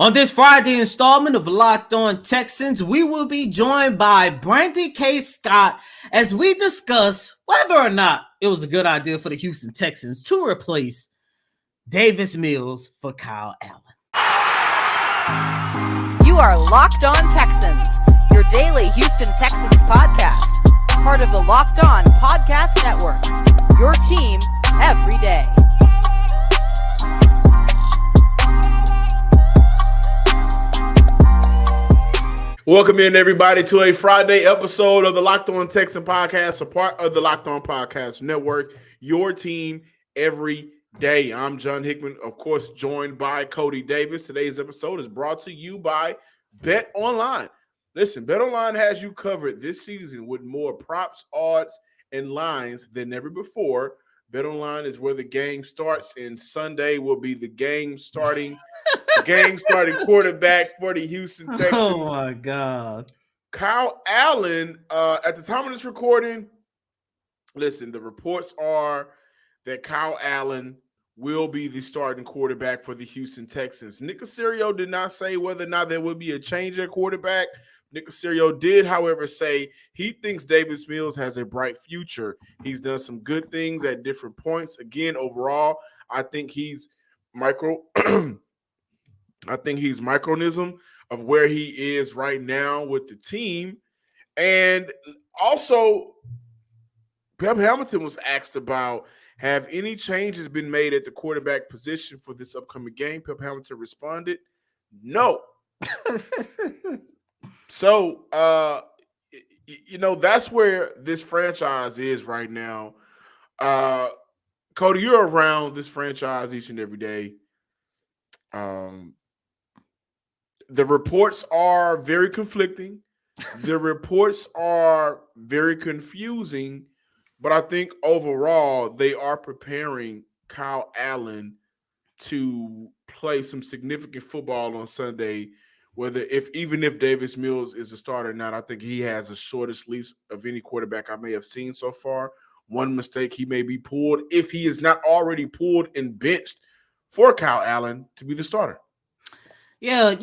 On this Friday installment of Locked On Texans, we will be joined by Brandon K. Scott as we discuss whether or not it was a good idea for the Houston Texans to replace Davis Mills for Kyle Allen. You are Locked On Texans, your daily Houston Texans podcast, part of the Locked On Podcast Network, your team every day. Welcome in, everybody, to a Friday episode of the Locked On Texan podcast, a part of the Locked On Podcast Network, your team every day. I'm John Hickman, of course, joined by Cody Davis. Today's episode is brought to you by Bet Online. Listen, Bet Online has you covered this season with more props, odds, and lines than ever before. Bet Online is where the game starts, and Sunday will be the game starting quarterback for the Houston Texans. Oh, my God. Kyle Allen, at the time of this recording, listen, the reports are that Kyle Allen will be the starting quarterback for the Houston Texans. Nick Caserio did not say whether or not there will be a change at quarterback. Nick Caserio did, however, say he thinks Davis Mills has a bright future. He's done some good things at different points. Again, overall, I think he's micronism of where he is right now with the team. And also, Pep Hamilton was asked about, have any changes been made at the quarterback position for this upcoming game? Pep Hamilton responded, no. So, that's where this franchise is right now. Cody, you're around this franchise each and every day. The reports are very conflicting. The reports are very confusing, but I think overall they are preparing Kyle Allen to play some significant football on Sunday. Even if Davis Mills is a starter or not, I think he has the shortest leash of any quarterback I may have seen so far. One mistake he may be pulled if he is not already pulled and benched for Kyle Allen to be the starter. Yeah,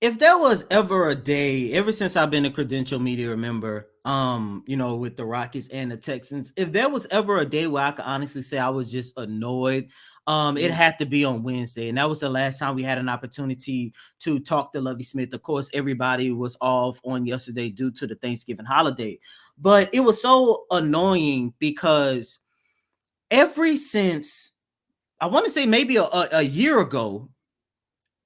if there was ever a day, ever since I've been a credential media member, with the Rockies and the Texans, if there was ever a day where I could honestly say I was just annoyed, it had to be on Wednesday. And that was the last time we had an opportunity to talk to Lovie Smith. Of course, everybody was off on yesterday due to the Thanksgiving holiday. But it was so annoying because ever since, I want to say maybe a year ago,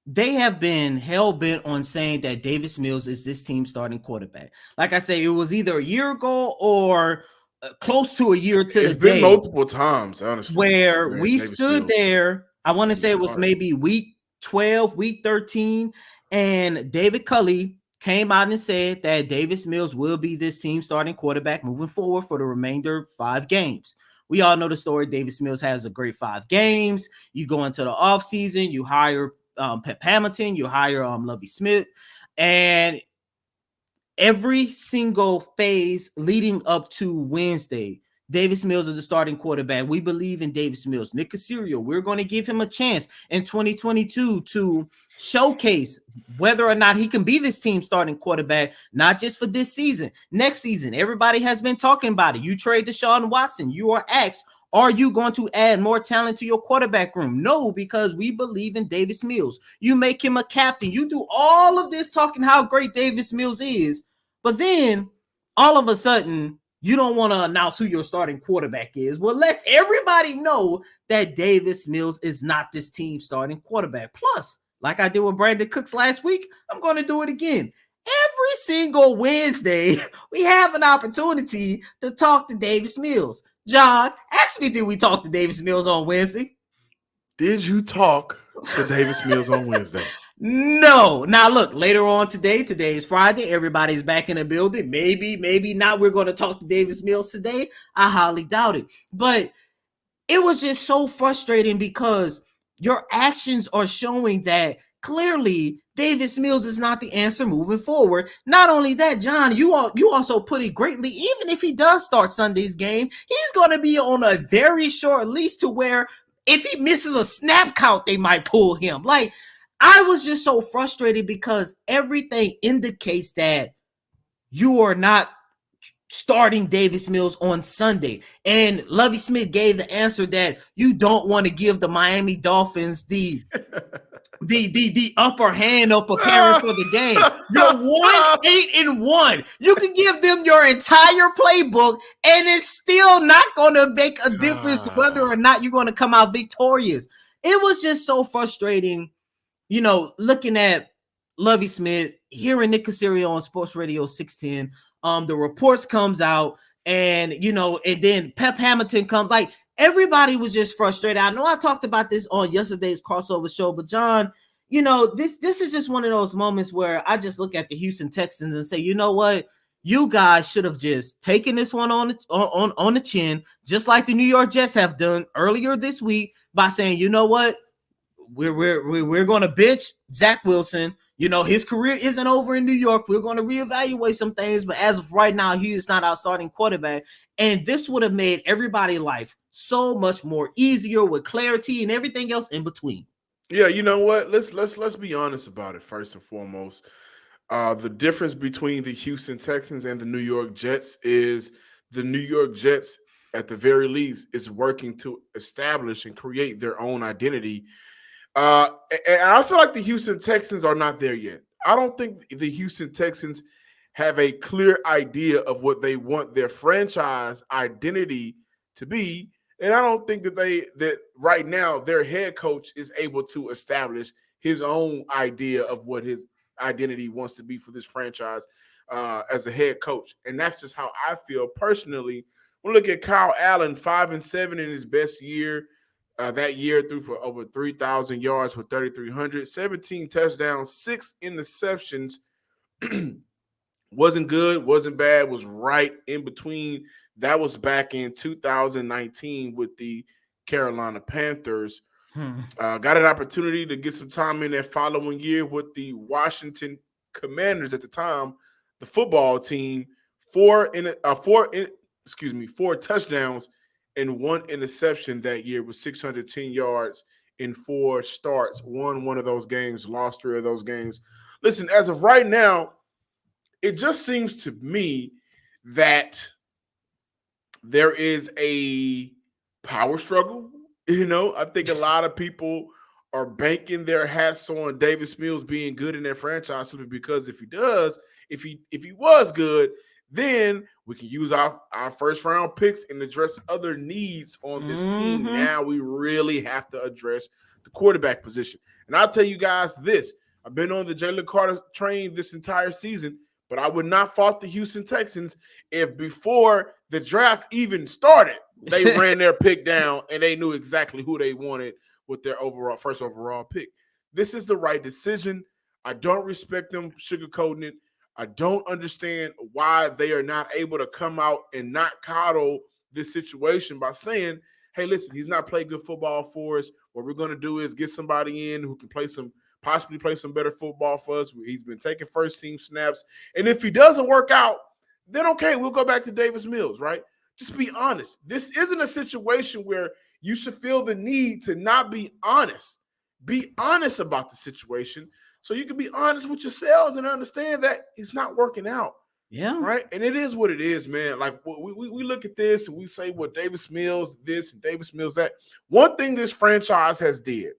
they have been hell-bent on saying that Davis Mills is this team's starting quarterback. Like I say, it was either a year ago or close to a year to the day. It's been multiple times, honestly. Where we stood there, I want to say it was maybe week 12, week 13, and David Culley came out and said that Davis Mills will be this team's starting quarterback moving forward for the remainder of 5 games. We all know the story. Davis Mills has a great 5 games. You go into the offseason, you hire Pep Hamilton, you hire Lovie Smith, and every single phase leading up to Wednesday, Davis Mills is the starting quarterback. We believe in Davis Mills. Nick Caserio, we're going to give him a chance in 2022 to showcase whether or not he can be this team starting quarterback, not just for this season, next season. Everybody has been talking about it. You trade Deshaun Watson. You are asked, are you going to add more talent to your quarterback room? No, because we believe in Davis Mills. You make him a captain. You do all of this talking how great Davis Mills is, but then all of a sudden, you don't want to announce who your starting quarterback is. Well, let's everybody know that Davis Mills is not this team's starting quarterback. Plus, like I did with Brandon Cooks last week, I'm going to do it again. Every single Wednesday, we have an opportunity to talk to Davis Mills. John, ask me, did we talk to Davis Mills on Wednesday? Did you talk to Davis Mills on Wednesday? No. Now, look, later on today is Friday. Everybody's back in the building. Maybe not. We're going to talk to Davis Mills today. I highly doubt it. But it was just so frustrating because your actions are showing that clearly Davis Mills is not the answer moving forward. Not only that, John, you also put it greatly. Even if he does start Sunday's game, he's going to be on a very short leash to where if he misses a snap count, they might pull him. Like, I was just so frustrated because everything indicates that you are not starting Davis Mills on Sunday. And Lovie Smith gave the answer that you don't want to give the Miami Dolphins the upper hand of preparing for the game. You're 1-8-1. You can give them your entire playbook, and it's still not going to make a difference whether or not you're going to come out victorious. It was just so frustrating, looking at Lovie Smith, hearing Nick Caserio on Sports Radio 610. The reports comes out, and and then Pep Hamilton comes. Like, everybody was just frustrated. I know I talked about this on yesterday's crossover show, but John, this is just one of those moments where I just look at the Houston Texans and say, you know what? You guys should have just taken this one on the chin, just like the New York Jets have done earlier this week by saying, you know what? We're going to bench Zach Wilson. His career isn't over in New York. We're going to reevaluate some things, but as of right now, he is not our starting quarterback. And this would have made everybody's life so much more easier with clarity and everything else in between. Yeah, you know what? Let's be honest about it first and foremost. The difference between the Houston Texans and the New York Jets is the New York Jets, at the very least, is working to establish and create their own identity. And I feel like the Houston Texans are not there yet. I don't think the Houston Texans have a clear idea of what they want their franchise identity to be. And I don't think that right now their head coach is able to establish his own idea of what his identity wants to be for this franchise as a head coach. And that's just how I feel personally. We'll look at Kyle Allen, 5-7 in his best year. That year threw for over 3,000 yards with 3,300, 17 touchdowns, 6 interceptions. Wasn't good, wasn't bad, was right in between. That was back in 2019 with the Carolina Panthers. Got an opportunity to get some time in that following year with the Washington Commanders at the time, the football team. 4 touchdowns and 1 interception that year with 610 yards in 4 starts. Won one of those games, lost 3 of those games. Listen, as of right now, it just seems to me that there is a power struggle. I think a lot of people are banking their hats on Davis Mills being good in their franchise simply because if he was good, then we can use our first round picks and address other needs on this team. Now we really have to address the quarterback position. And I'll tell you guys this. I've been on the Jalen Carter train this entire season, but I would not fault the Houston Texans if before the draft even started, they ran their pick down and they knew exactly who they wanted with their first overall pick. This is the right decision. I don't respect them sugarcoating it. I don't understand why they are not able to come out and not coddle this situation by saying, hey, listen, he's not playing good football for us. What we're going to do is get somebody in who can possibly play some better football for us. He's been taking first team snaps. And if he doesn't work out, then okay, we'll go back to Davis Mills, right? Just be honest. This isn't a situation where you should feel the need to not be honest. Be honest about the situation so you can be honest with yourselves and understand that it's not working out. Yeah. Right? And it is what it is, man. Like, we look at this and we say, well, Davis Mills this and Davis Mills that. One thing this franchise has did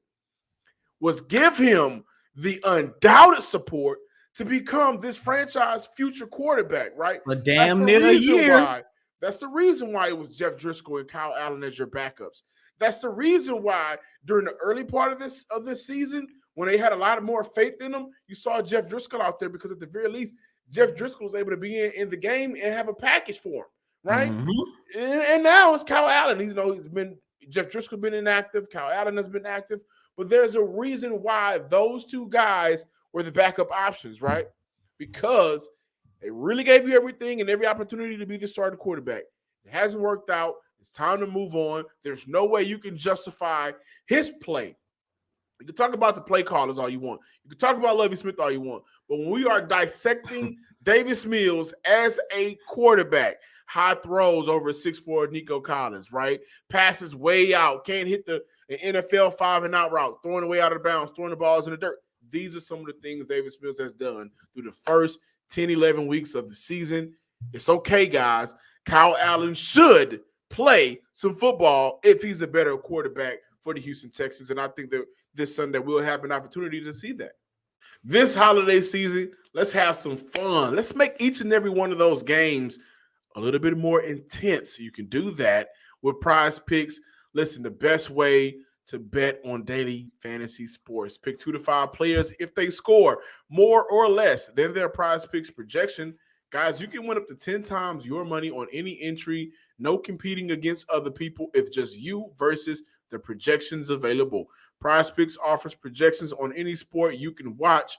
was give him the undoubted support to become this franchise future quarterback, right? A damn near a year. That's the reason why it was Jeff Driscoll and Kyle Allen as your backups. That's the reason why during the early part of this season, when they had a lot of more faith in them, you saw Jeff Driscoll out there because at the very least, Jeff Driscoll was able to be in the game and have a package for him, right? Mm-hmm. And now it's Kyle Allen. Jeff Driscoll been inactive, Kyle Allen has been active, but there's a reason why those two guys were the backup options, right? Because they really gave you everything and every opportunity to be the starting quarterback. It hasn't worked out. It's time to move on. There's no way you can justify his play. You can talk about the play callers all you want. You can talk about Lovie Smith all you want. But when we are dissecting Davis Mills as a quarterback, high throws over 6'4" Nico Collins, right? Passes way out, can't hit the NFL 5-and-out route, throwing away out of bounds, throwing the balls in the dirt. these are some of the things Davis Mills has done through the first 10, 11 weeks of the season. It's okay, guys. Kyle Allen should play some football if he's a better quarterback for the Houston Texans. And I think that this Sunday we'll have an opportunity to see that. This holiday season, let's have some fun. Let's make each and every one of those games a little bit more intense. You can do that with PrizePicks. Listen, the best way to bet on daily fantasy sports. Pick 2 to 5 players. If they score more or less than their PrizePicks projection, guys, you can win up to 10 times your money on any entry. No competing against other people. It's just you versus the projections available. PrizePicks offers projections on any sport you can watch.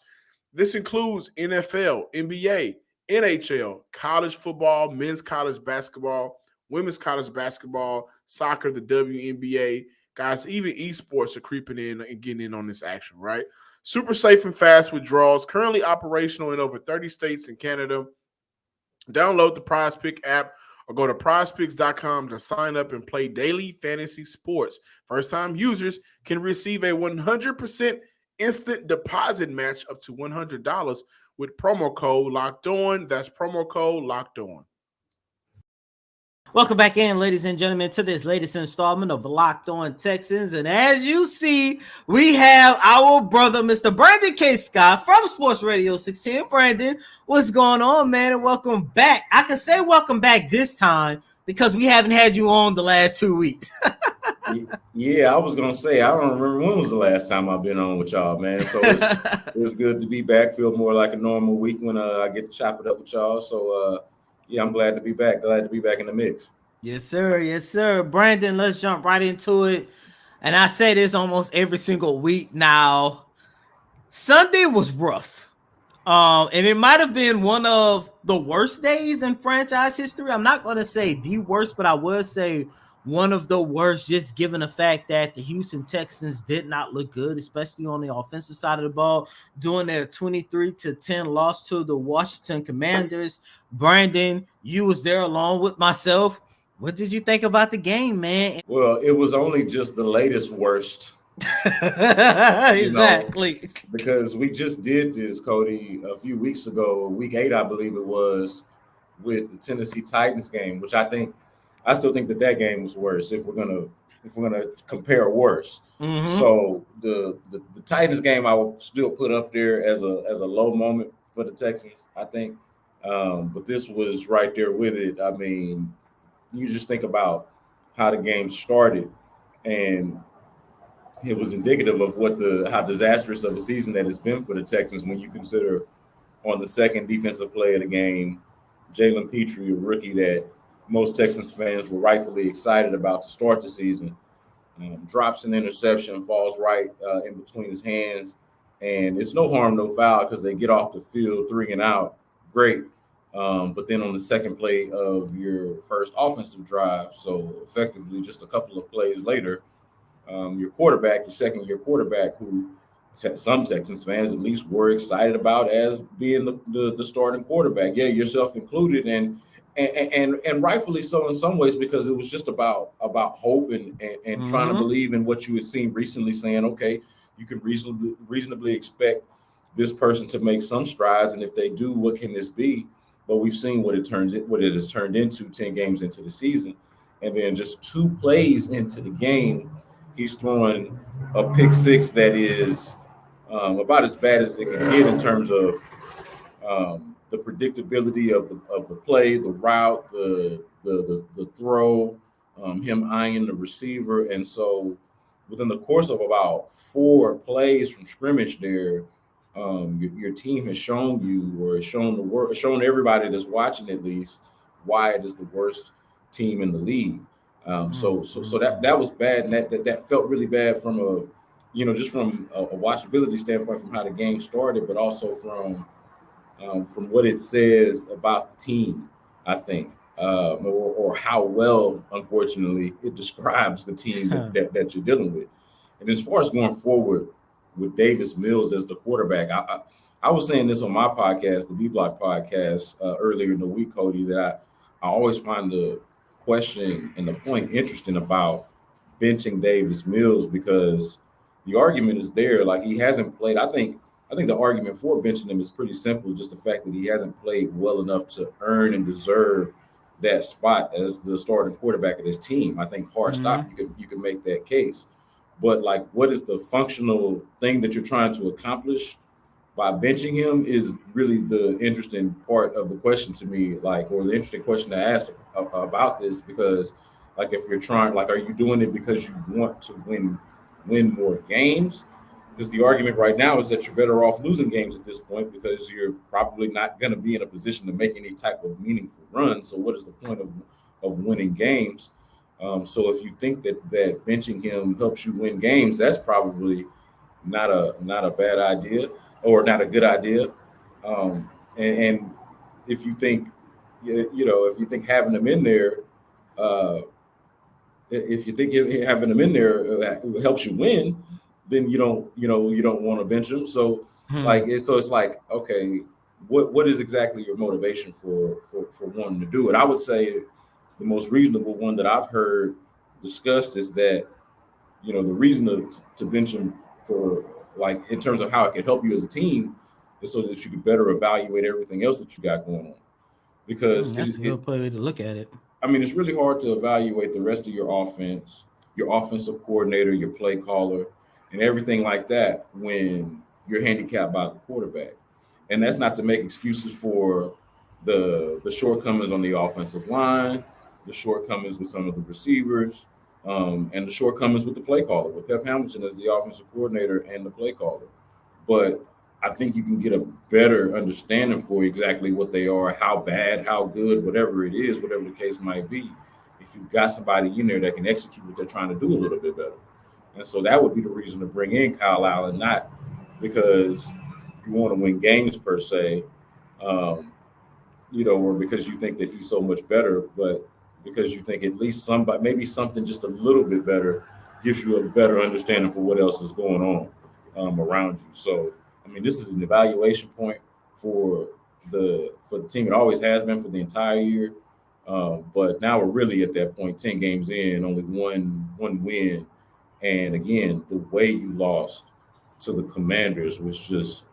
This includes NFL, NBA, NHL, college football, men's college basketball, women's college basketball, soccer, the WNBA. Guys, even esports are creeping in and getting in on this action, right? Super safe and fast withdrawals, currently operational in over 30 states and Canada. Download the PrizePick app or go to prizepicks.com to sign up and play daily fantasy sports. First-time users can receive a 100% instant deposit match up to $100 with promo code Locked On. That's promo code Locked On. Welcome back in, ladies and gentlemen, to this latest installment of Locked On Texans. And as you see, we have our brother, Mr. Brandon K. Scott from Sports Radio 610. Brandon, what's going on, man? And welcome back. I can say welcome back this time because we haven't had you on the last 2 weeks. Yeah, I was going to say, I don't remember when was the last time I've been on with y'all, man. So it's good to be back. Feel more like a normal week when I get to chop it up with y'all. So, yeah, I'm glad to be back. Glad to be back in the mix. Yes, sir. Yes, sir. Brandon, let's jump right into it. And I say this almost every single week now. Sunday was rough. And it might have been one of the worst days in franchise history. I'm not going to say the worst, but I would say one of the worst, just given the fact that the Houston Texans did not look good, especially on the offensive side of the ball, doing their 23-10 loss to the Washington Commanders. Brandon, you was there along with myself. What did you think about the game, man? Well, it was only just the latest worst. Exactly. Because we just did this, Cody, a few weeks ago, week 8, I believe it was, with the Tennessee Titans game, which I still think that game was worse if we're gonna compare worse. Mm-hmm. So the Titans game I will still put up there as a low moment for the Texans, I think. But this was right there with it. I mean, you just think about how the game started, and it was indicative of how disastrous of a season that it's been for the Texans when you consider on the second defensive play of the game, Jalen Petrie, a rookie that most Texans fans were rightfully excited about to start the season, drops an interception, falls right in between his hands, and it's no harm, no foul because they get off the field 3 and out. Great. But then on the second play of your first offensive drive, so effectively just a couple of plays later, your second-year quarterback, who some Texans fans at least were excited about as being the starting quarterback, yeah, yourself included, and rightfully so in some ways, because it was just about hope and mm-hmm. trying to believe in what you had seen recently, saying, okay, you can reasonably expect this person to make some strides, and if they do, what can this be? But we've seen what it has turned into 10 games into the season, and then just 2 plays into the game, he's throwing a pick 6 that is about as bad as it can get in terms of the predictability of the play, the route, the throw, him eyeing the receiver. And so within the course of about 4 plays from scrimmage there, your team has shown you, or shown everybody that's watching at least, why it is the worst team in the league. So that was bad, and that felt really bad from just from a watchability standpoint, from how the game started, but also from what it says about the team, I think, or how well, unfortunately, it describes the team that you're dealing with. And as far as going forward with Davis Mills as the quarterback, I was saying this on my podcast, the B-Block podcast, earlier in the week, Cody, that I always find the question and the point interesting about benching Davis Mills, because the argument is there. Like, he hasn't played. I think I think the argument for benching him is pretty simple. Just the fact that he hasn't played well enough to earn and deserve that spot as the starting quarterback of this team. I think hard stop, you could make that case. But like, what is the functional thing that you're trying to accomplish by benching him is really the interesting part of the question to me, like, or the interesting question to ask about this, because like, if you're trying, like, are you doing it because you want to win more games? Because the argument right now is that you're better off losing games at this point because you're probably not going to be in a position to make any type of meaningful run. So what is the point of winning games? So if you think that benching him helps you win games, that's probably not a bad idea or not a good idea. And if you think, if you think having them in there, uh, if you think having them in there helps you win, then you don't want to bench them. So it's like, okay, what is exactly your motivation for wanting to do it? I would say the most reasonable one that I've heard discussed is that the reason to bench him for, like, in terms of how it can help you as a team is so that you can better evaluate everything else that you got going on. Because that's a good way to look at it. I mean, it's really hard to evaluate the rest of your offense, your offensive coordinator, your play caller, and everything like that when you're handicapped by the quarterback. And that's not to make excuses for the shortcomings on the offensive line, the shortcomings with some of the receivers, and the shortcomings with the play caller, with Pep Hamilton as the offensive coordinator and the play caller. But I think you can get a better understanding for exactly what they are, how bad, how good, whatever it is, whatever the case might be, if you've got somebody in there that can execute what they're trying to do a little bit better. And so that would be the reason to bring in Kyle Allen, not because you want to win games per se, or because you think that he's so much better, but because you think at least somebody, maybe something just a little bit better, gives you a better understanding for what else is going on around you. So, I mean, this is an evaluation point for the team. It always has been for the entire year, but now we're really at that point. 10 games in, only one win, and again, the way you lost to the Commanders was just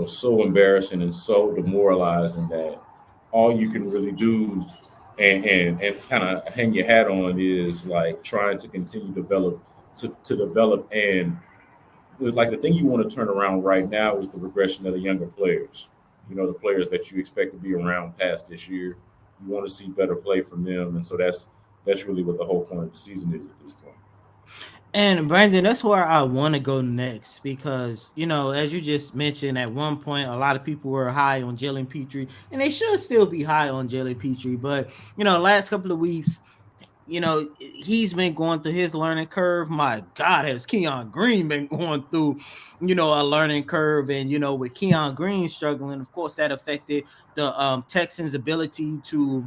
so embarrassing and so demoralizing that all you can really do and kind of hang your hat on is like trying to continue to develop. And like, the thing you want to turn around right now is the regression of the younger players, the players that you expect to be around past this year. You want to see better play from them, and so that's really what the whole point of the season is at this point. And Brandon, that's where I want to go next because, as you just mentioned, at one point, a lot of people were high on Jalen Petrie, and they should still be high on Jalen Petrie. But, the last couple of weeks, he's been going through his learning curve. My God, has Keon Green been going through, a learning curve? And, with Keon Green struggling, of course, that affected the Texans' ability to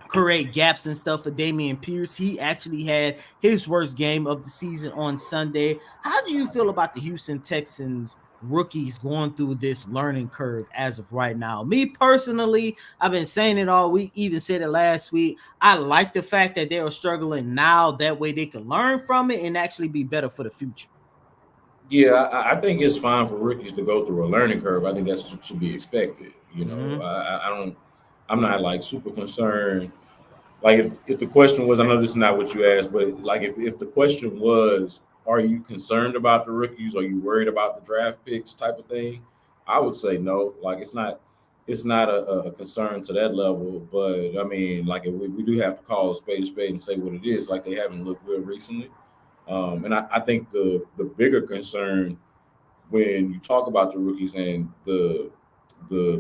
create gaps and stuff for Damian Pierce. He actually had his worst game of the season on Sunday. How do you feel about the Houston Texans rookies going through this learning curve as of right now? Me personally, I've been saying it all week, even said it last week. I like the fact that they are struggling now. That way they can learn from it and actually be better for the future. Yeah, I think it's fine for rookies to go through a learning curve. I think that's what should be expected. I'm not like super concerned. Like, if the question was, I know this is not what you asked, but like, if the question was, are you concerned about the rookies? Are you worried about the draft picks type of thing? I would say no. Like, it's not a concern to that level. But I mean, like, we do have to call a spade and say what it is. Like, they haven't looked good recently. And I think the bigger concern when you talk about the rookies and the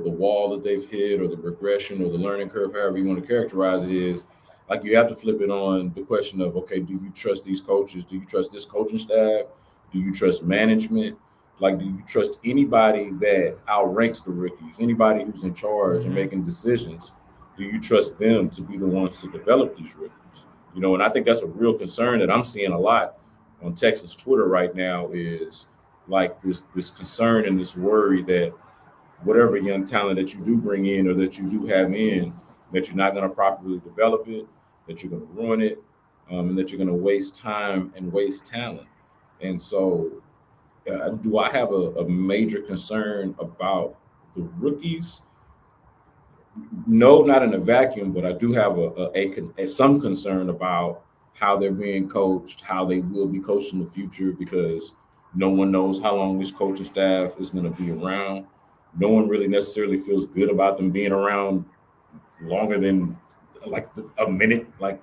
wall that they've hit, or the regression, or the learning curve, however you want to characterize it, is like, you have to flip it on the question of, okay, do you trust these coaches? Do you trust this coaching staff? Do you trust management? Like, do you trust anybody that outranks the rookies? Anybody who's in charge and making decisions? Do you trust them to be the ones to develop these rookies? And I think that's a real concern that I'm seeing a lot on Texas Twitter right now, is like this concern and this worry that whatever young talent that you do bring in, or that you do have in, that you're not going to properly develop it, that you're going to ruin it, and that you're going to waste time and waste talent. And so Do I have a major concern about the rookies? No, not in a vacuum, but I do have some concern about how they're being coached, how they will be coached in the future, because no one knows how long this coaching staff is going to be around. No one really necessarily feels good about them being around longer than like a minute. Like,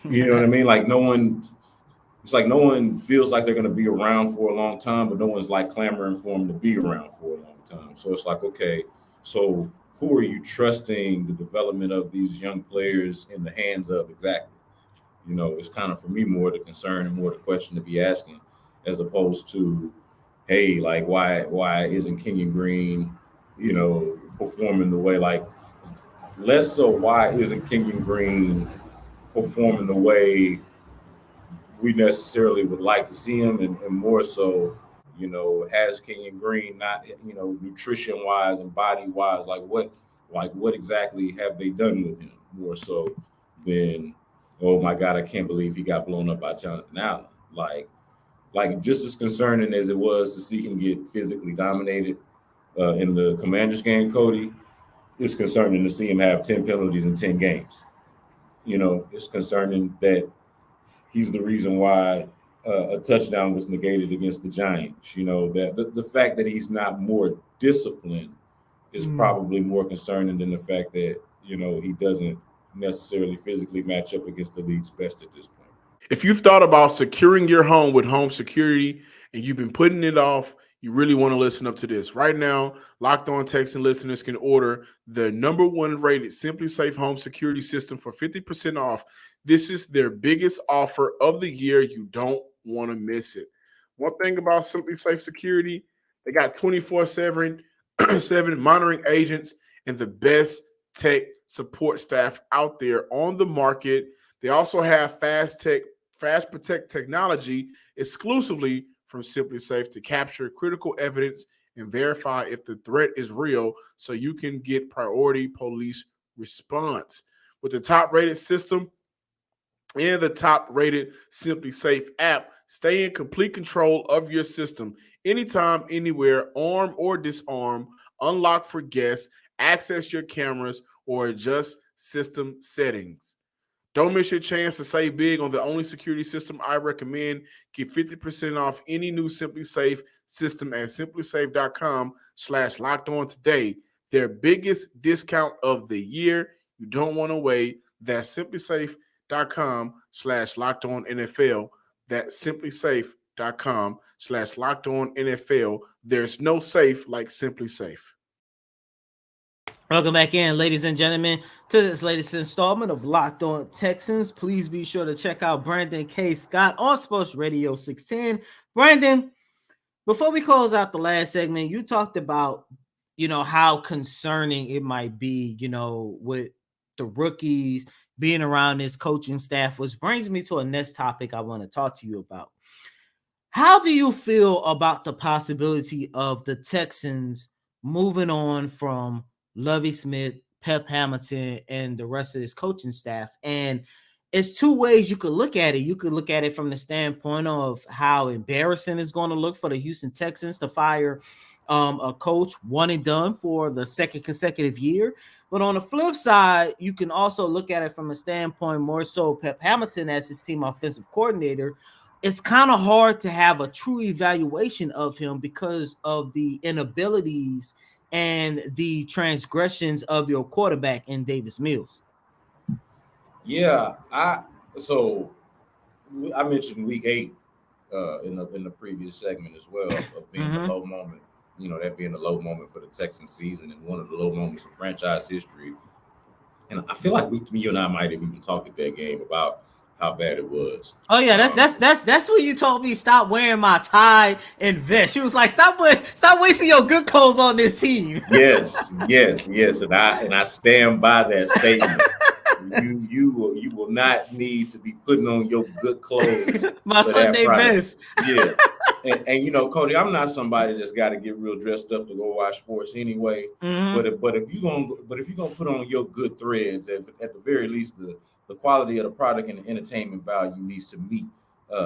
you know what I mean? Like it's like no one feels like they're going to be around for a long time, but no one's like clamoring for them to be around for a long time. So it's like, okay, so who are you trusting the development of these young players in the hands of exactly? You know, it's kind of for me more the concern and more the question to be asking, as opposed to, hey, like why isn't Kenyon Green, you know, performing the way like less so why isn't Kenyon Green performing the way we necessarily would like to see him, and more so, you know, has Kenyon Green not, you know, nutrition wise and body wise, like what exactly have they done with him more so than, oh my God, I can't believe he got blown up by Jonathan Allen. Like just as concerning as it was to see him get physically dominated in the Commanders game, Cody, it's concerning to see him have 10 penalties in 10 games. You know, it's concerning that he's the reason why a touchdown was negated against the Giants. You know, that the fact that he's not more disciplined is probably more concerning than the fact that, you know, he doesn't necessarily physically match up against the league's best at this point. If you've thought about securing your home with home security and you've been putting it off, you really want to listen up to this. Right now, Locked On Texan listeners can order the #1 rated SimplySafe home security system for 50% off. This is their biggest offer of the year. You don't want to miss it. One thing about SimplySafe security, they got 24/7 monitoring agents and the best tech support staff out there on the market. They also have Fast Protect technology exclusively from SimplySafe to capture critical evidence and verify if the threat is real so you can get priority police response. With the top-rated system and the top-rated SimplySafe app, stay in complete control of your system anytime, anywhere, arm or disarm, unlock for guests, access your cameras, or adjust system settings. Don't miss your chance to save big on the only security system I recommend. Get 50% off any new SimplySafe system at simplysafe.com/lockedon today. Their biggest discount of the year. You don't want to wait. That's simplysafe.com/lockedon NFL. That's simplysafe.com/lockedon NFL. There's no safe like SimplySafe. Welcome back in, ladies and gentlemen, to this latest installment of Locked On Texans. Please be sure to check out Brandon K. Scott on Sports Radio 610. Brandon, before we close out the last segment, you talked about, you know, how concerning it might be, you know, with the rookies being around this coaching staff, which brings me to a next topic I want to talk to you about. How do you feel about the possibility of the Texans moving on from Lovie Smith, Pep Hamilton, and the rest of this coaching staff? And it's two ways you could look at it. You could look at it from the standpoint of how embarrassing it's going to look for the Houston Texans to fire a coach one and done for the second consecutive year. But on the flip side, you can also look at it from a standpoint more so Pep Hamilton as his team offensive coordinator. It's kind of hard to have a true evaluation of him because of the inabilities and the transgressions of your quarterback in Davis Mills. Yeah, I mentioned week 8 in the previous segment as well of being the low moment. You know, that being the low moment for the Texans season and one of the low moments of franchise history. And I feel like you and I might have even talked at that game about how bad it was. Oh yeah, that's when you told me stop wearing my tie and vest. She was like, stop wasting your good clothes on this team. Yes, and I stand by that statement. You will not need to be putting on your good clothes. My Sunday best. Yeah. And you know, Cody, I'm not somebody that's got to get real dressed up to go watch sports anyway. Mm-hmm. But if you're gonna put on your good threads, at the very least the quality of the product and the entertainment value needs to meet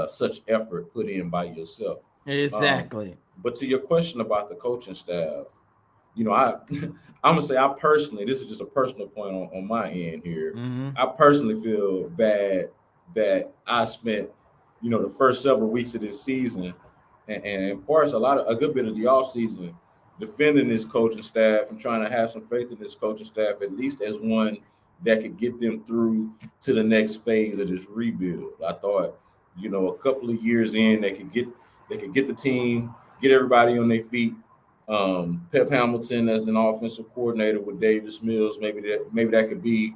such effort put in by yourself. Exactly. But to your question about the coaching staff, I'm gonna say I personally, this is just a personal point on my end here. Mm-hmm. I personally feel bad that I spent, the first several weeks of this season, and in parts a good bit of the off season, defending this coaching staff and trying to have some faith in this coaching staff, at least as one that could get them through to the next phase of this rebuild. I thought, a couple of years in, they could get the team, get everybody on their feet. Pep Hamilton as an offensive coordinator with Davis Mills, maybe that could be,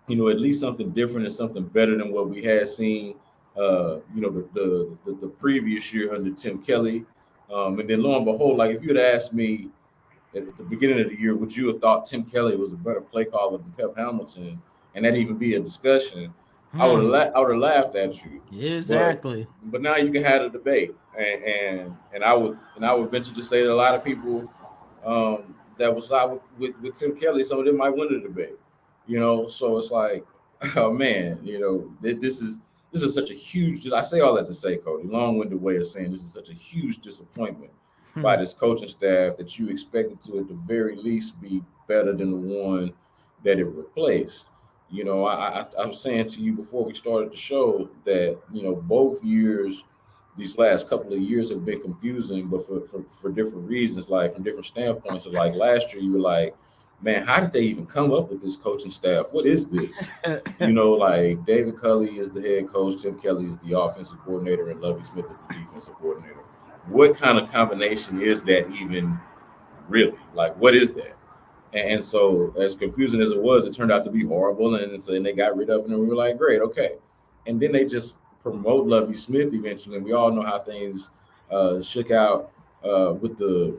at least something different and something better than what we had seen, the previous year under Tim Kelly. And then lo and behold, like if you had asked me at the beginning of the year, would you have thought Tim Kelly was a better play caller than Pep Hamilton, and that even be a discussion? I would have laughed at you. But Exactly. but now you can have a debate, and I would venture to say that a lot of people that will side with Tim Kelly, some of them might win the debate. So it's like, oh man, this is such a huge. I say all that to say, Cody, long-winded way of saying this is such a huge disappointment by this coaching staff that you expected to at the very least be better than the one that it replaced. I was saying to you before we started the show that both years, these last couple of years have been confusing, but for different reasons, like from different standpoints. So like last year, you were like, man, how did they even come up with this coaching staff? What is this? Like David Culley is the head coach, Tim Kelly is the offensive coordinator, and Lovie Smith is the defensive coordinator. What kind of combination is that even really? Like, what is that? And so, as confusing as it was, it turned out to be horrible. And they got rid of it, and we were like, great, okay. And then they just promote Lovie Smith eventually. And we all know how things shook out with the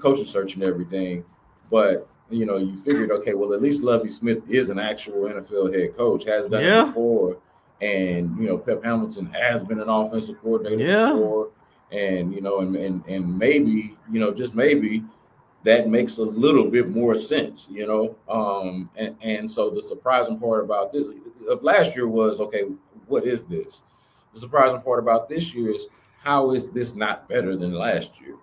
coaching search and everything. But you figured, okay, well, at least Lovie Smith is an actual NFL head coach, has done it before, and Pep Hamilton has been an offensive coordinator before, and and maybe just maybe that makes a little bit more sense, and so the surprising part about this of last year was, okay, what is this? The surprising part about this year is, how is this not better than last year?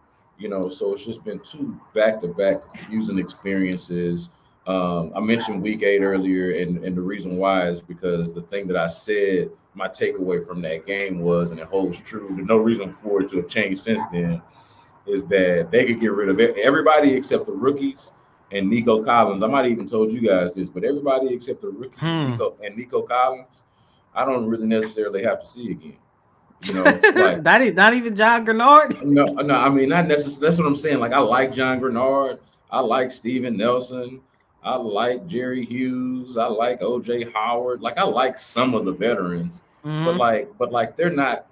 So it's just been two back-to-back confusing experiences. I mentioned week 8 earlier, and the reason why is because the thing that I said, my takeaway from that game was, and it holds true, there's no reason for it to have changed since then, is that they could get rid of everybody except the rookies and Nico Collins. I might have even told you guys this, but everybody except the rookies and Nico Collins, I don't really necessarily have to see again. Like not even John Grenard. No, I mean, not necessarily. That's what I'm saying. Like, I like John Grenard, I like Steven Nelson, I like Jerry Hughes, I like OJ Howard. Like, I like some of the veterans, but they're not.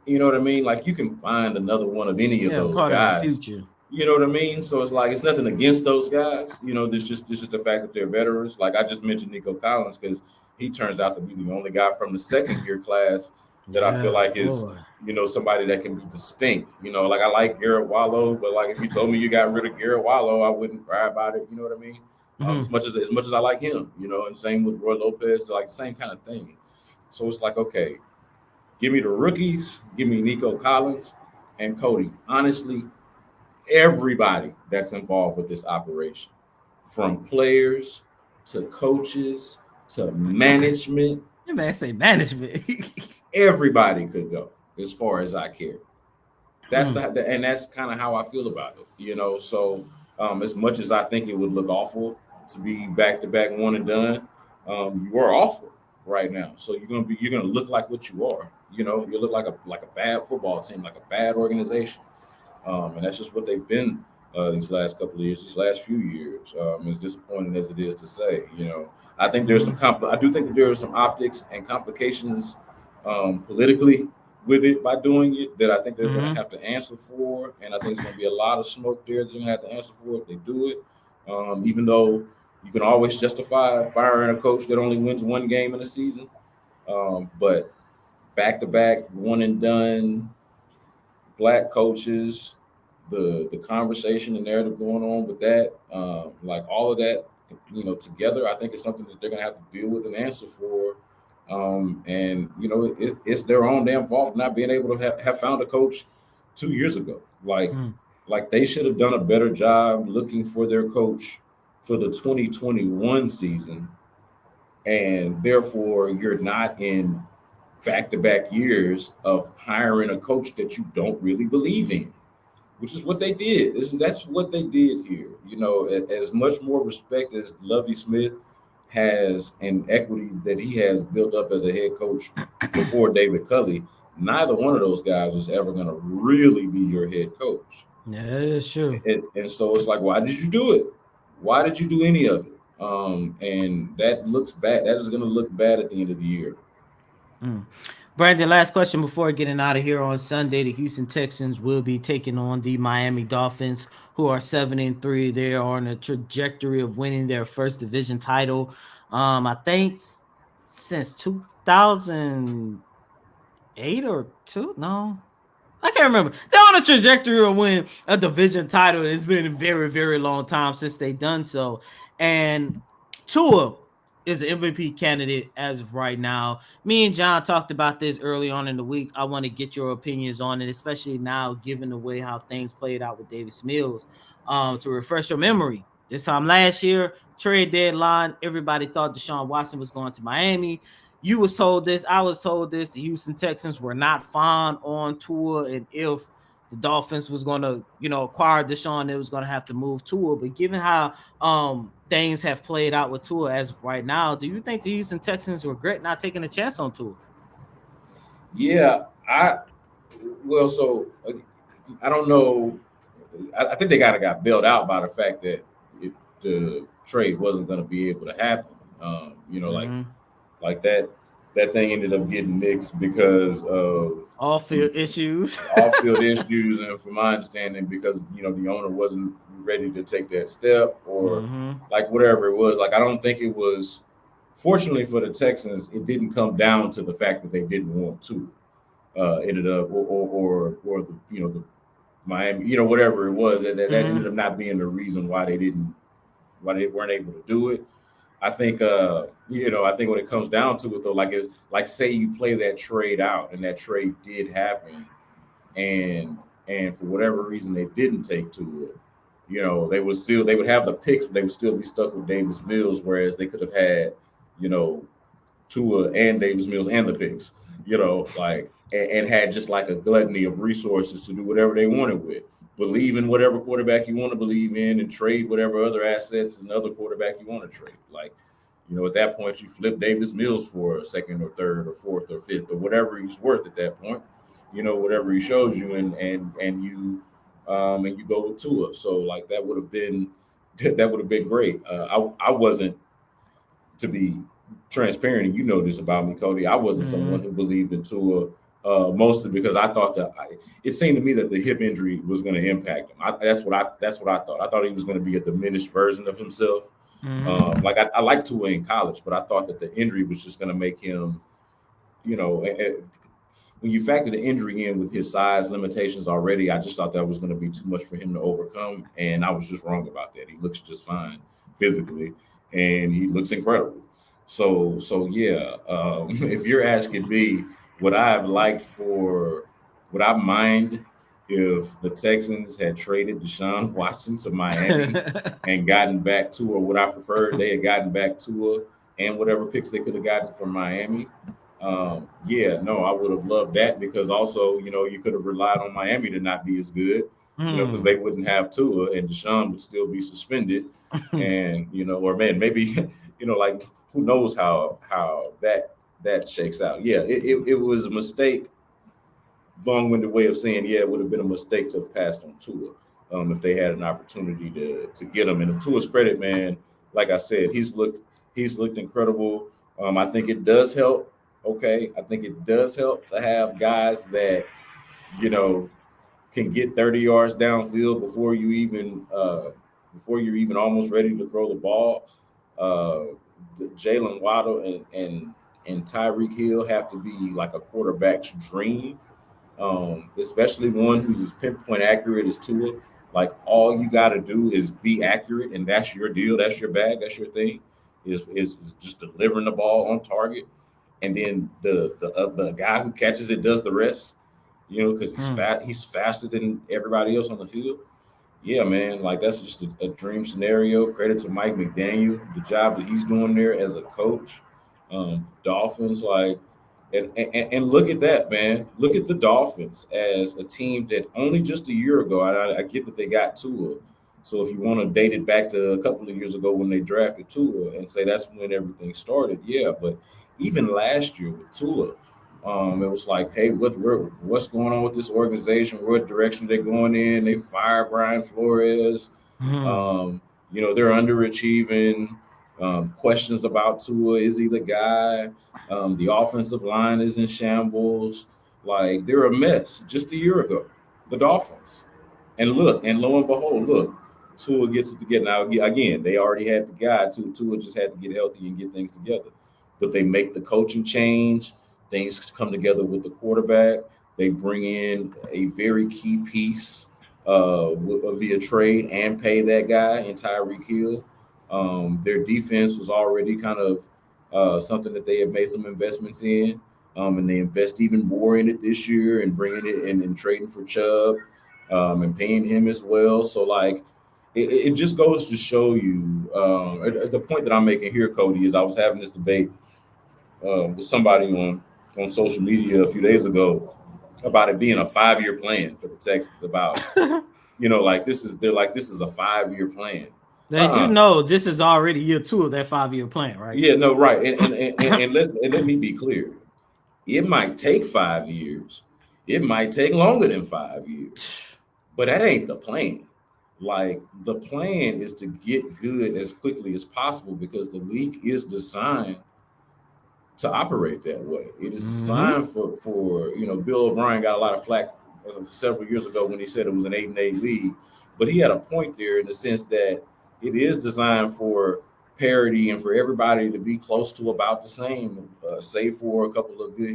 You know what I mean? Like, you can find another one of any of those guys. You know what I mean? So it's like, it's nothing against those guys. There's just the fact that they're veterans. Like, I just mentioned Nico Collins because he turns out to be the only guy from the second year class that I feel like is, somebody that can be distinct. Like, I like Garrett Wallow, but like, if you told me you got rid of Garrett Wallow, I wouldn't cry about it. You know what I mean? As much as I like him, and same with Roy Lopez, like the same kind of thing. So it's like, okay, give me the rookies, give me Nico Collins and Cody. Honestly, everybody that's involved with this operation, from players to coaches to management. You man say management. Everybody could go, as far as I care. That's and that's kind of how I feel about it. So as much as I think it would look awful to be back-to-back one and done, you are awful right now. So you're gonna look like what you are. You look like a bad football team, like a bad organization, and that's just what they've been these last couple of years, these last few years. As disappointing as it is to say, I think there's some I do think that there are some optics and complications politically with it by doing it that I think they're going to have to answer for, and I think it's going to be a lot of smoke there that you're going to have to answer for if they do it. Even though you can always justify firing a coach that only wins one game in a season, but back-to-back, one and done, black coaches, the conversation and narrative going on with that, like all of that, together, I think it's something that they're going to have to deal with and answer for And it's their own damn fault for not being able to have found a coach 2 years ago. Like they should have done a better job looking for their coach for the 2021 season, and therefore you're not in back-to-back years of hiring a coach that you don't really believe in, which is what they did. That's what they did here. As much more respect as Lovie Smith has and equity that he has built up as a head coach before David Culley, neither one of those guys was ever going to really be your head coach. Yeah, that's true. And so it's like, why did you do it? Why did you do any of it? And that looks bad. That is going to look bad at the end of the year. Brandon, last question before getting out of here. On Sunday, the Houston Texans will be taking on the Miami Dolphins, who are 7-3. They are on a trajectory of winning their first division title. I think since 2008 or two. No, I can't remember. They're on a trajectory of win a division title. It's been a very, very long time since they've done so. And Tua is an MVP candidate as of right now. Me and John talked about this early on in the week. I want to get your opinions on it, especially now, given the way how things played out with Davis Mills. To refresh your memory, this time last year, trade deadline, everybody thought Deshaun Watson was going to Miami. You was told this, I was told this. The Houston Texans were not fond on Tua, and if the Dolphins was going to, acquire Deshaun, it was going to have to move Tua. But given how things have played out with Tua as of right now, do you think the Houston Texans regret not taking a chance on Tua? Yeah, I don't know. I think they got bailed out by the fact that the trade wasn't going to be able to happen. Like that thing ended up getting mixed because of off-field issues. And from my understanding, because the owner wasn't ready to take that step, or like whatever it was. Like, I don't think it was. Fortunately for the Texans, it didn't come down to the fact that they didn't want to. Ended up or the Miami, whatever it was, that ended up not being the reason why they weren't able to do it. I think I think when it comes down to it, though, like it's like, say you play that trade out and that trade did happen, and for whatever reason they didn't take to it, they would have the picks, but they would still be stuck with Davis Mills, whereas they could have had Tua and Davis Mills and the picks, and had just like a gluttony of resources to do whatever they wanted with. Believe in whatever quarterback you want to believe in, and trade whatever other assets and other quarterback you want to trade. Like, at that point, you flip Davis Mills for a second or third or fourth or fifth or whatever he's worth at that point. Whatever he shows you, and you go with Tua. So like that would have been great. I wasn't, to be transparent, and this about me, Cody. I wasn't someone who believed in Tua. Mostly because I thought it seemed to me that the hip injury was going to impact him. That's what I thought. I thought he was going to be a diminished version of himself. Like I liked Tua in college, but I thought that the injury was just going to make him, when you factor the injury in with his size limitations already, I just thought that was going to be too much for him to overcome, and I was just wrong about that. He looks just fine physically, and he looks incredible. So yeah. If you're asking me, would I mind if the Texans had traded Deshaun Watson to Miami and gotten back Tua? Would I prefer they had gotten back Tua and whatever picks they could have gotten from Miami? I would have loved that, because also, you could have relied on Miami to not be as good, because they wouldn't have Tua and Deshaun would still be suspended. And, or maybe, like, who knows how that shakes out. Yeah, it was a mistake. Long-winded way of saying, it would have been a mistake to have passed on Tua if they had an opportunity to get him. And to Tua's credit, man, like I said, he's looked incredible. I think it does help. Okay, I think it does help to have guys that can get 30 yards downfield before you're even almost ready to throw the ball. Jalen Waddle and Tyreek Hill have to be like a quarterback's dream, especially one who's as pinpoint accurate as Tua. Like, all you got to do is be accurate, and that's your deal. That's your bag. That's your thing. Is just delivering the ball on target. and then the guy who catches it does the rest. Because he's faster than everybody else on the field. Yeah, man, like that's just a dream scenario. Credit to Mike McDaniel, the job that he's doing there as a coach. Dolphins, like, and look at that, man. Look at the Dolphins as a team that only just a year ago. I get that they got Tua. So if you want to date it back to a couple of years ago when they drafted Tua and say that's when everything started, yeah. But even last year with Tua, it was like, hey, what's going on with this organization? What direction they're going in? They fired Brian Flores. They're underachieving. Questions about Tua. Is he the guy? The offensive line is in shambles. Like, they're a mess just a year ago, the Dolphins. And lo and behold, Tua gets it together. Now, again, they already had the guy. Tua just had to get healthy and get things together. But they make the coaching change. Things come together with the quarterback. They bring in a very key piece via trade and pay that guy in Tyreek Hill. Their defense was already kind of something that they had made some investments in, and they invest even more in it this year and bringing it and trading for Chubb and paying him as well. So, like, it just goes to show you the point that I'm making here, Cody, is I was having this debate with somebody on social media a few days ago about it being a 5-year plan for the Texans. About this is a 5-year plan. They do know this is already year 2 of that 5-year plan, right? Yeah, no, right. And let me be clear. It might take 5 years. It might take longer than 5 years. But that ain't the plan. Like, the plan is to get good as quickly as possible because the league is designed to operate that way. It is designed for Bill O'Brien got a lot of flack several years ago when he said it was an 8-8 league, but he had a point there in the sense that it is designed for parity and for everybody to be close to about the same, save for a couple of good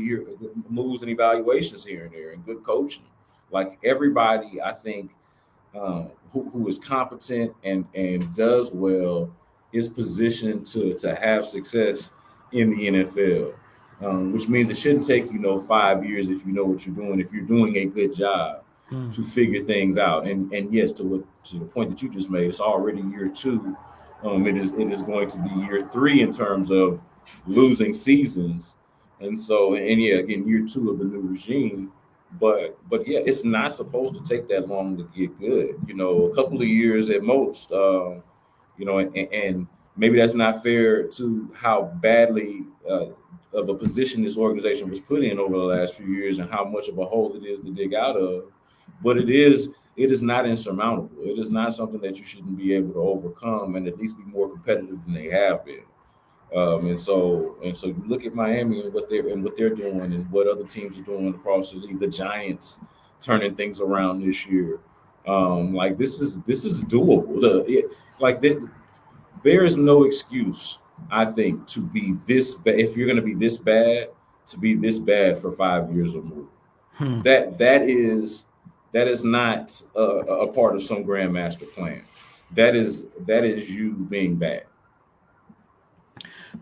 moves and evaluations here and there and good coaching. Like, everybody, I think, who is competent and does well is positioned to have success in the NFL, which means it shouldn't take 5 years if you know what you're doing, if you're doing a good job to figure things out. And yes, to the point that you just made, it's already year 2. It is going to be year 3 in terms of losing seasons, and yeah, again, year 2 of the new regime. But yeah, it's not supposed to take that long to get good. A couple of years at most. And maybe that's not fair to how badly of a position this organization was put in over the last few years and how much of a hole it is to dig out of. But it is not insurmountable. It is not something that you shouldn't be able to overcome and at least be more competitive than they have been. And so you look at Miami and what they're doing and what other teams are doing across the league. The Giants turning things around this year. Like, this is doable. There is no excuse, I think, to be this bad. If you're going to be this bad, to be this bad for 5 years or more. That is not a part of some grand master plan. That is you being bad.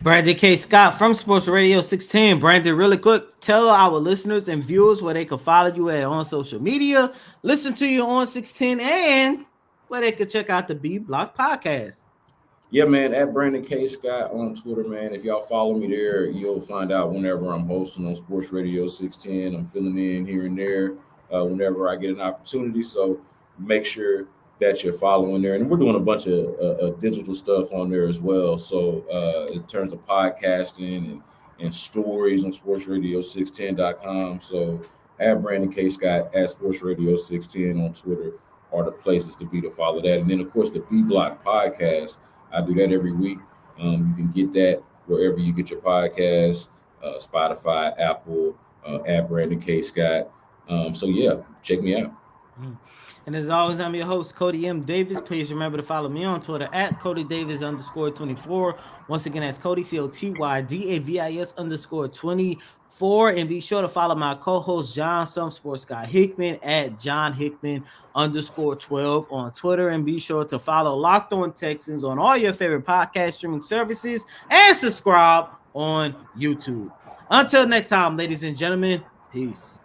Brandon K. Scott from Sports Radio 610. Brandon, really quick, tell our listeners and viewers where they can follow you at on social media, listen to you on 610, and where they can check out the B Block podcast. Yeah, man, at Brandon K. Scott on Twitter, man. If y'all follow me there, you'll find out whenever I'm hosting on Sports Radio 610. I'm filling in here and there whenever I get an opportunity. So make sure that you're following there. And we're doing a bunch of digital stuff on there as well. So in terms of podcasting and stories on sportsradio610.com. So at Brandon K. Scott, at Sports Radio 610 on Twitter are the places to be to follow that. And then, of course, the B Block podcast. I do that every week. You can get that wherever you get your podcasts, Spotify, Apple, at Brandon K. Scott. So, yeah, check me out. And as always, I'm your host, Cody M. Davis. Please remember to follow me on Twitter at CodyDavis_24. Once again, that's Cody, COTYDAVIS_24. And be sure to follow my co-host, John Sports Guy Hickman at John Hickman_12 on Twitter. And be sure to follow Locked On Texans on all your favorite podcast streaming services and subscribe on YouTube. Until next time, ladies and gentlemen, peace.